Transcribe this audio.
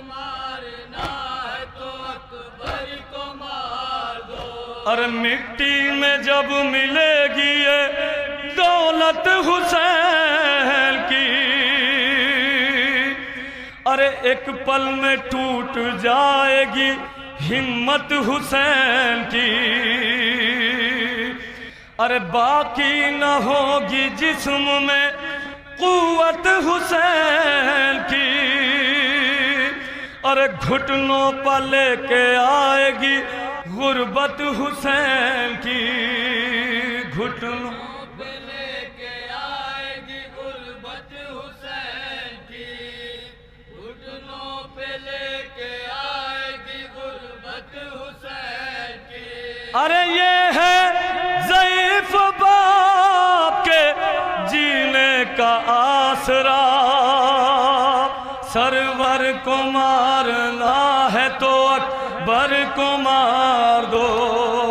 مارنا ہے تو اکبر کو مار دو۔ اور مٹی میں جب ملے گی یہ دولت حسین کی، ارے ایک پل میں ٹوٹ جائے گی ہمت حسین کی، ارے باقی نہ ہوگی جسم میں قوت حسین کی، ارے گھٹنوں پر لے کے آئے گی غربت حسین کی، گھٹنوں پہ لے کے آئے گی غربت حسین کی، گھٹنوں پہ لے کے آئے گی غربت حسین کی۔ ارے یہ ہے ضعیف باپ کے جینے کا آسرا، سرور کو مارنا ہے تو اکبر کو مار دو۔